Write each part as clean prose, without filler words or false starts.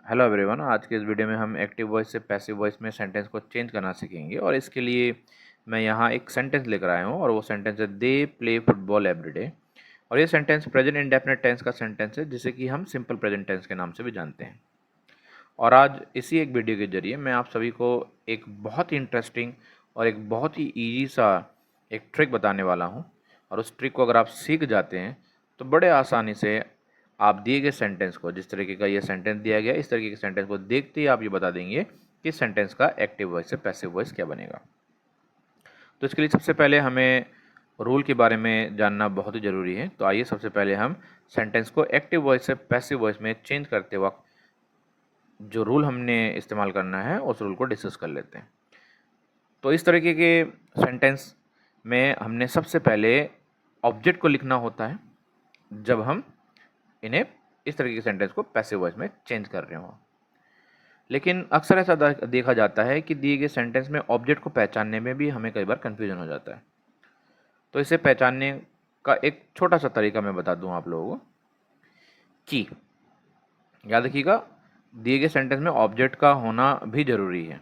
Hello everyone. आज के इस वीडियो में हम एक्टिव वॉइस से पैसिव वॉइस में सेंटेंस को चेंज करना सीखेंगे और इसके लिए मैं यहाँ एक सेंटेंस लेकर आया हूँ और वो सेंटेंस है दे प्ले फुटबॉल एवरीडे। और ये सेंटेंस प्रेजेंट इंडेफिनिट टेंस का सेंटेंस है जिसे कि हम सिंपल प्रेजेंट टेंस के नाम से भी जानते हैं। और आज इसी एक वीडियो के जरिए मैं आप सभी को एक बहुत ही इंटरेस्टिंग और एक बहुत ही ईजी सा एक ट्रिक बताने वाला हूँ। और उस ट्रिक को अगर आप सीख जाते हैं तो बड़े आसानी से आप दिए गए सेंटेंस को, जिस तरीके का ये सेंटेंस दिया गया, इस तरीके के सेंटेंस को देखते ही आप ये बता देंगे कि सेंटेंस का एक्टिव वॉइस से पैसिव वॉइस क्या बनेगा। तो इसके लिए सबसे पहले हमें रूल के बारे में जानना बहुत ही ज़रूरी है। तो आइए सबसे पहले हम सेंटेंस को एक्टिव वॉइस से पैसिव वॉइस में चेंज करते वक्त जो रूल हमने इस्तेमाल करना है उस रूल को डिस्कस कर लेते हैं। तो इस तरीके के सेंटेंस में हमने सबसे पहले ऑब्जेक्ट को लिखना होता है जब हम इन्हें इस तरीके के सेंटेंस को पैसिव वॉइस में चेंज कर रहे हो। लेकिन अक्सर ऐसा देखा जाता है कि दिए गए सेंटेंस में ऑब्जेक्ट को पहचानने में भी हमें कई बार कन्फ्यूजन हो जाता है। तो इसे पहचानने का एक छोटा सा तरीका मैं बता दूं आप लोगों को कि याद रखिएगा, दिए गए सेंटेंस में ऑब्जेक्ट का होना भी ज़रूरी है,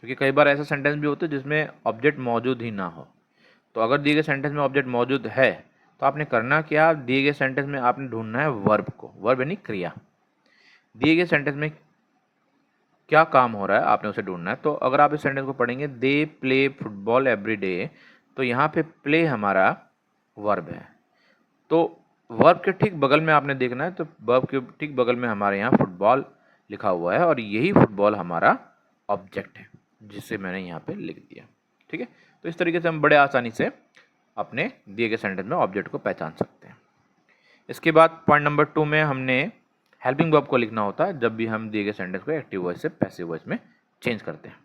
क्योंकि कई बार ऐसा सेंटेंस भी होते हैं जिसमें ऑब्जेक्ट मौजूद ही ना हो। तो अगर दिए गए सेंटेंस में ऑब्जेक्ट मौजूद है तो आपने करना क्या, दिए गए सेंटेंस में आपने ढूंढना है वर्ब को। वर्ब यानी क्रिया। दिए गए सेंटेंस में क्या काम हो रहा है आपने उसे ढूंढना है। तो अगर आप इस सेंटेंस को पढ़ेंगे they play football every day, तो यहाँ पे प्ले हमारा वर्ब है। तो वर्ब के ठीक बगल में आपने देखना है, तो वर्ब के ठीक बगल में हमारे यहाँ फुटबॉल लिखा हुआ है और यही फुटबॉल हमारा ऑब्जेक्ट है जिसे मैंने यहाँ पे लिख दिया। ठीक है, तो इस तरीके से हम बड़े आसानी से अपने दिए गए सेंटेंस में ऑब्जेक्ट को पहचान सकते हैं। इसके बाद पॉइंट नंबर 2 में हमने हेल्पिंग वर्ब को लिखना होता है जब भी हम दिए गए सेंटेंस को एक्टिव वॉइस से पैसिव वॉइस में चेंज करते हैं।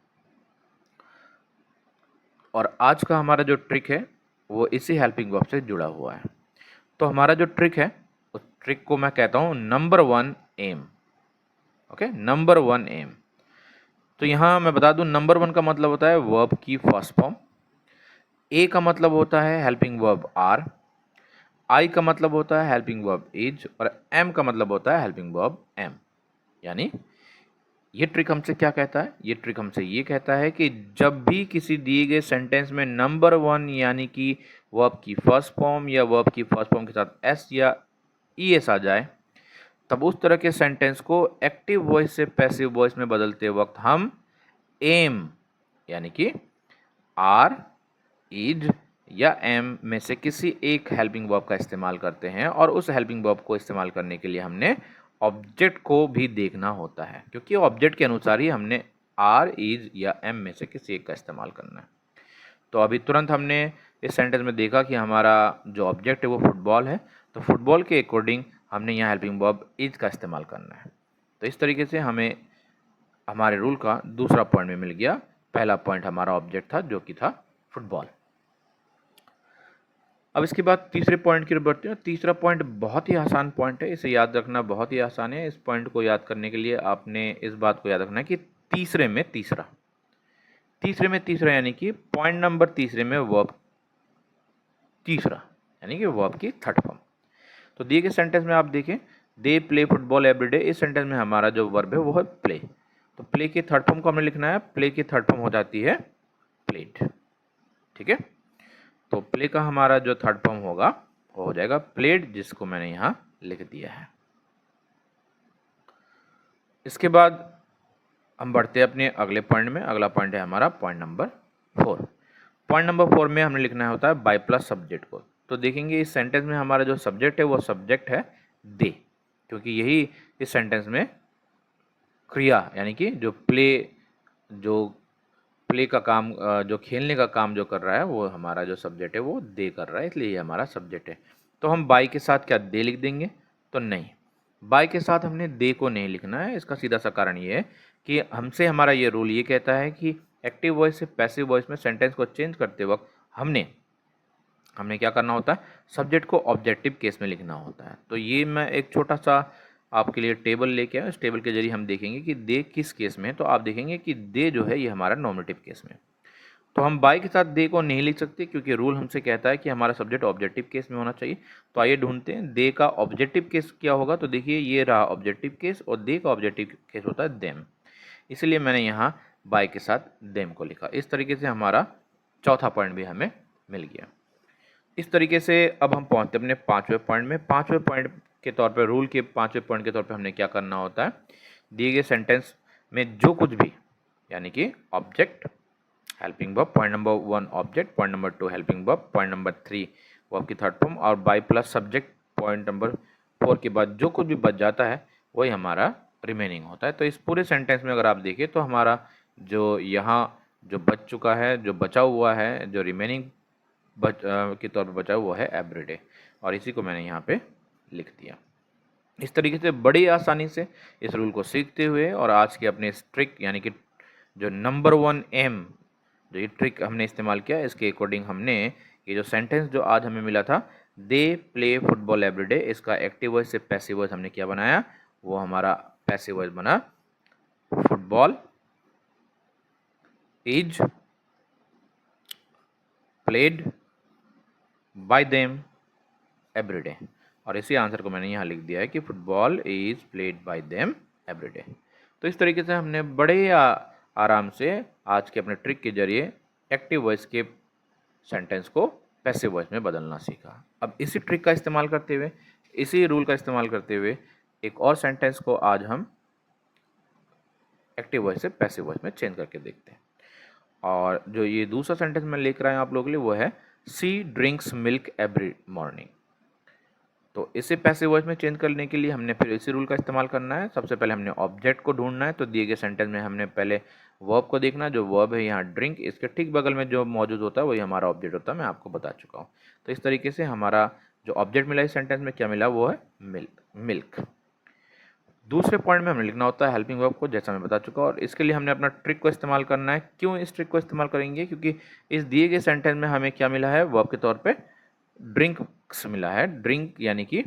और आज का हमारा जो ट्रिक है वो इसी हेल्पिंग वर्ब से जुड़ा हुआ है। तो हमारा जो ट्रिक है उस ट्रिक को मैं कहता हूँ number 1 M. Okay, number 1 M. तो यहाँ मैं बता दूं, नंबर 1 का मतलब होता है वर्ब की फर्स्ट फॉर्म, ए का मतलब होता है हेल्पिंग वर्ब आर, आई का मतलब होता है हेल्पिंग वर्ब इज और एम का मतलब होता है हेल्पिंग वर्ब एम। यानी ये ट्रिक हमसे क्या कहता है, ये ट्रिक हमसे ये कहता है कि जब भी किसी दिए गए सेंटेंस में नंबर 1 यानी कि वर्ब की फर्स्ट फॉर्म या वर्ब की फर्स्ट फॉर्म के साथ एस या ई एस आ जाए, तब उस तरह के सेंटेंस को एक्टिव वॉइस से पैसिव वॉइस में बदलते वक्त हम एम यानी कि आर, इज या एम में से किसी एक हेल्पिंग वर्ब का इस्तेमाल करते हैं। और उस हेल्पिंग वर्ब को इस्तेमाल करने के लिए हमने ऑब्जेक्ट को भी देखना होता है, क्योंकि ऑब्जेक्ट के अनुसार ही हमने आर, इज या एम में से किसी एक का इस्तेमाल करना है। तो अभी तुरंत हमने इस सेंटेंस में देखा कि हमारा जो ऑब्जेक्ट है वो फुटबॉल है, तो फुटबॉल के अकॉर्डिंग हमने यहाँ हेल्पिंग वर्ब इज का इस्तेमाल करना है। तो इस तरीके से हमें हमारे रूल का दूसरा पॉइंट में मिल गया। पहला पॉइंट हमारा ऑब्जेक्ट था जो कि था फुटबॉल। अब इसके बाद तीसरे पॉइंट की ओर बढ़ते हैं। तीसरा पॉइंट बहुत ही आसान पॉइंट है, इसे याद रखना बहुत ही आसान है। इस पॉइंट को याद करने के लिए आपने इस बात को याद रखना है कि तीसरे में तीसरा यानी कि पॉइंट नंबर तीसरे में वर्ब तीसरा यानी कि वर्ब की थर्ड फॉर्म। तो दिए गए सेंटेंस में आप देखें दे प्ले फुटबॉल एवरीडे, इस सेंटेंस में हमारा जो वर्ब है वो है प्ले। तो प्ले की थर्ड फॉर्म को हमें लिखना है, प्ले की थर्ड फॉर्म हो जाती है प्लेड। ठीक है, तो प्ले का हमारा जो थर्ड फॉर्म होगा वो हो जाएगा प्लेड, जिसको मैंने यहाँ लिख दिया है। इसके बाद हम बढ़ते हैं अपने अगले पॉइंट में। अगला पॉइंट है हमारा पॉइंट नंबर 4। पॉइंट नंबर 4 में हमने लिखना होता है बाय प्लस सब्जेक्ट को। तो देखेंगे इस सेंटेंस में हमारा जो सब्जेक्ट है वो सब्जेक्ट है दे, क्योंकि यही इस सेंटेंस में क्रिया यानी कि जो प्ले का काम, जो खेलने का काम जो कर रहा है वो हमारा जो सब्जेक्ट है वो दे कर रहा है, इसलिए ये हमारा सब्जेक्ट है। तो हम बाय के साथ क्या दे लिख देंगे? तो नहीं, बाय के साथ हमने दे को नहीं लिखना है। इसका सीधा सा कारण ये है कि हमसे हमारा ये रूल ये कहता है कि एक्टिव वॉइस से पैसिव वॉइस में सेंटेंस को चेंज करते वक्त हमने क्या करना होता है, सब्जेक्ट को ऑब्जेक्टिव केस में लिखना होता है। तो ये मैं एक छोटा सा आपके लिए टेबल लेके आया। इस टेबल के जरिए हम देखेंगे कि दे किस केस में है। तो आप देखेंगे कि दे जो है ये हमारा नॉमिनेटिव केस में। तो हम बाय के साथ दे को नहीं लिख सकते क्योंकि रूल हमसे कहता है कि हमारा सब्जेक्ट ऑब्जेक्टिव केस में होना चाहिए। तो आइए ढूंढते हैं दे का ऑब्जेक्टिव केस क्या होगा। तो देखिए ये रहा ऑब्जेक्टिव केस और दे का ऑब्जेक्टिव केस होता है देम, इसलिए मैंने यहाँ बाय के साथ देम को लिखा। इस तरीके से हमारा चौथा पॉइंट भी हमें मिल गया। इस तरीके से अब हम पहुँचते अपने पाँचवें पॉइंट में। पाँचवें पॉइंट के तौर पर, रूल के पाँचवें पॉइंट के तौर पर हमने क्या करना होता है, दिए गए सेंटेंस में जो कुछ भी, यानी कि object, helping verb, point number 1 object, point number 2 helping verb, point number 3 verb की थर्ड फॉर्म और by plus subject, point number 4 के बाद जो कुछ भी बच जाता है वही हमारा रिमेनिंग होता है। तो इस पूरे सेंटेंस में अगर आप देखें तो हमारा जो यहाँ जो बच चुका है, जो बचा हुआ है, जो रिमेनिंग के तौर पर बचा हुआ है एवरीडे, और इसी को मैंने यहाँ पे लिख दिया। इस तरीके से बड़ी आसानी से इस रूल को सीखते हुए और आज के अपने इस ट्रिक यानी कि जो नंबर 1 एम, जो ये ट्रिक हमने इस्तेमाल किया, इसके अकॉर्डिंग हमने ये जो सेंटेंस जो आज हमें मिला था, दे प्ले फुटबॉल एवरीडे, इसका एक्टिव वॉइस से पैसिव वॉइस हमने क्या बनाया, वो हमारा पैसिव वॉइस बना football is played by them everyday. और इसी आंसर को मैंने यहाँ लिख दिया है कि football is played by them everyday. तो इस तरीके से हमने बड़े आराम से आज के अपने ट्रिक के जरिए एक्टिव वॉइस के सेंटेंस को पैसिव वॉइस में बदलना सीखा। अब इसी ट्रिक का इस्तेमाल करते हुए, इसी रूल का इस्तेमाल करते हुए एक और सेंटेंस को आज हम एक्टिव वॉइस से पैसिव वॉइस में चेंज करके देखते हैं। और जो ये दूसरा सेंटेंस मैं लेकर आया आप लोगों के लिए वो है सी ड्रिंक्स मिल्क एवरी मॉर्निंग। तो इसे पैसिव वॉइस में चेंज करने के लिए हमने फिर इसी रूल का इस्तेमाल करना है। सबसे पहले हमने ऑब्जेक्ट को ढूंढना है। तो दिए गए सेंटेंस में हमने पहले वर्ब को देखना है। जो वर्ब है यहाँ ड्रिंक, इसके ठीक बगल में जो मौजूद होता है वही हमारा ऑब्जेक्ट होता है, मैं आपको बता चुका हूँ। तो इस तरीके से हमारा जो ऑब्जेक्ट मिला इस सेंटेंस में क्या मिला, वो है मिल्क। दूसरे पॉइंट में हमें लिखना होता है हेल्पिंग वर्ब को, जैसा मैं बता चुका हूँ। और इसके लिए हमने अपना ट्रिक को इस्तेमाल करना है। क्यों इस ट्रिक को इस्तेमाल करेंगे, क्योंकि इस दिए गए सेंटेंस में हमें क्या मिला है, वर्ब के तौर पे ड्रिंक्स मिला है। ड्रिंक यानी कि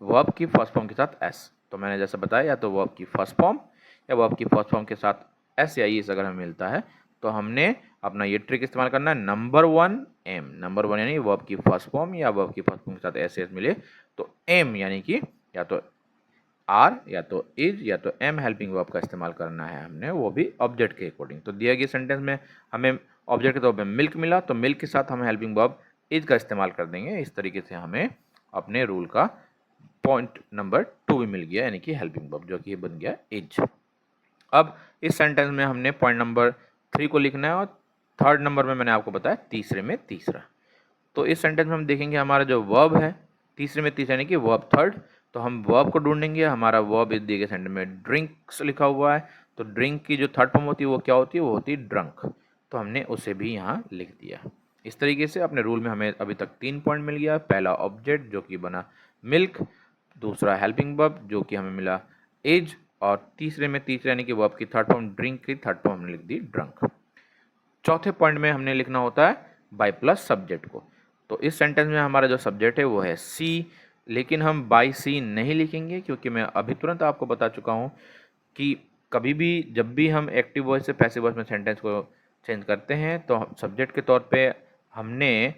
वर्ब की फर्स्ट फॉर्म के साथ एस। तो मैंने जैसा बताया, या तो वर्ब की फर्स्ट फॉर्म या वर्ब की फर्स्ट फॉर्म के साथ एस या एस अगर हमें मिलता है तो हमने अपना ये ट्रिक इस्तेमाल करना है। नंबर 1 एम, नंबर 1 यानी वर्ब की फर्स्ट फॉर्म या वर्ब की फर्स्ट फॉर्म के साथ एस एस मिले तो एम यानी कि या तो आर या तो इज या तो एम हेल्पिंग वर्ब का इस्तेमाल करना है हमने, वो भी ऑब्जेक्ट के अकॉर्डिंग। तो दिया गया सेंटेंस में हमें ऑब्जेक्ट के तौर पे मिल्क मिला तो मिल्क के साथ हम हेल्पिंग वर्ब इज का इस्तेमाल कर देंगे। इस तरीके से हमें अपने रूल का पॉइंट नंबर 2 भी मिल गया, यानी कि हेल्पिंग वर्ब, जो कि बन गया इज। अब इस सेंटेंस में हमने पॉइंट नंबर 3 को लिखना है और थर्ड नंबर में मैंने आपको बताया तीसरे में तीसरा। तो इस सेंटेंस में हम देखेंगे हमारा जो वर्ब है तीसरे में तीसरा यानी कि वर्ब थर्ड। तो हम वर्ब को ढूंढेंगे। हमारा वर्ब इस दिए गए सेंटेंस में ड्रिंक्स लिखा हुआ है, तो ड्रिंक की जो थर्ड फॉर्म होती है वो क्या होती है, वो होती है ड्रंक। तो हमने उसे भी यहाँ लिख दिया। इस तरीके से अपने रूल में हमें अभी तक 3 पॉइंट मिल गया। पहला ऑब्जेक्ट जो कि बना मिल्क, दूसरा हेल्पिंग वर्ब जो कि हमें मिला एज, और तीसरे में तीसरा यानी कि वर्ब की थर्ड फॉर्म ड्रिंक की थर्ड फॉर्म हमने लिख दी ड्रंक। चौथे पॉइंट में हमने लिखना होता है बाय प्लस सब्जेक्ट को। तो इस सेंटेंस में हमारा जो सब्जेक्ट है वो है सी, लेकिन हम बाय सी नहीं लिखेंगे क्योंकि मैं अभी तुरंत आपको बता चुका हूँ कि कभी भी जब भी हम एक्टिव वॉइस से पैसिव वॉइस में सेंटेंस को चेंज करते हैं तो सब्जेक्ट के तौर पे हमने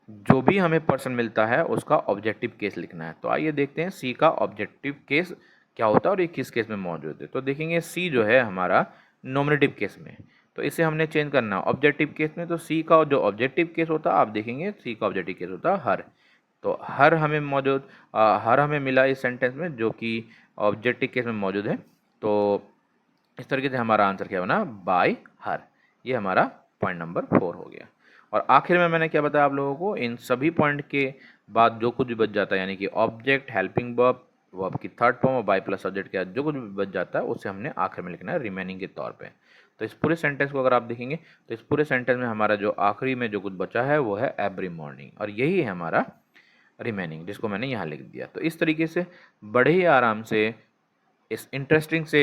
जो भी हमें पर्सन मिलता है उसका ऑब्जेक्टिव केस लिखना है। तो आइए देखते हैं सी का ऑब्जेक्टिव केस क्या होता है और ये किस केस में मौजूद है। तो देखेंगे सी जो है हमारा नॉमिनेटिव केस में, तो इसे हमने चेंज करना है ऑब्जेक्टिव केस में। तो सी का जो ऑब्जेक्टिव केस होता है आप देखेंगे सी का ऑब्जेक्टिव केस होता है हर। तो हर हमें मौजूद हर हमें मिला इस सेंटेंस में जो कि ऑब्जेक्टिव केस में मौजूद है। तो इस तरीके से हमारा आंसर क्या बना, बाय हर। ये हमारा पॉइंट नंबर 4 हो गया। और आखिर में मैंने क्या बताया आप लोगों को, इन सभी पॉइंट के बाद जो कुछ भी बच जाता है यानी कि ऑब्जेक्ट, हेल्पिंग वर्ब, वर्ब की थर्ड फॉर्म और बाय प्लस सब्जेक्ट के बाद जो कुछ भी बच जाता है उसे हमने आखिर में लिखना है रिमेनिंग के तौर पे। तो इस पूरे सेंटेंस को अगर आप देखेंगे तो इस पूरे सेंटेंस में हमारा जो आखिरी में जो कुछ बचा है वो है एवरी मॉर्निंग, और यही है हमारा रिमेनिंग जिसको मैंने यहाँ लिख दिया। तो इस तरीके से बड़े ही आराम से इस इंटरेस्टिंग से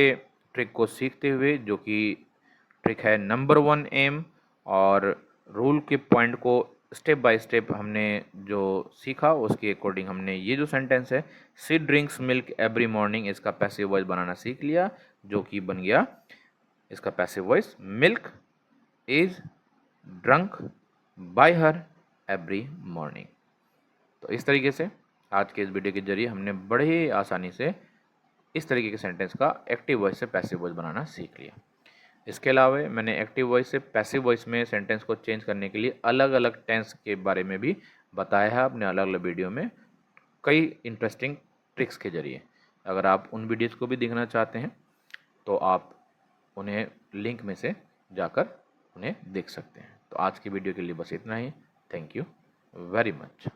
ट्रिक को सीखते हुए, जो कि ट्रिक है नंबर 1 एम, और रूल के पॉइंट को स्टेप बाय स्टेप हमने जो सीखा उसके अकॉर्डिंग हमने ये जो सेंटेंस है सी ड्रिंक्स मिल्क एवरी मॉर्निंग, इसका पैसिव वॉइस बनाना सीख लिया, जो कि बन गया इसका passive voice milk is drunk by her every morning. तो इस तरीके से आज के इस वीडियो के जरिए हमने बड़े ही आसानी से इस तरीके के सेंटेंस का एक्टिव वॉइस से पैसिव वॉइस बनाना सीख लिया। इसके अलावा मैंने एक्टिव वॉइस से पैसिव वॉइस में सेंटेंस को चेंज करने के लिए अलग अलग टेंस के बारे में भी बताया है अपने अलग अलग वीडियो में, कई इंटरेस्टिंग ट्रिक्स के जरिए। अगर आप उन वीडियोज़ को भी देखना चाहते हैं तो आप उन्हें लिंक में से जाकर उन्हें देख सकते हैं। तो आज की वीडियो के लिए बस इतना ही। Thank you very much.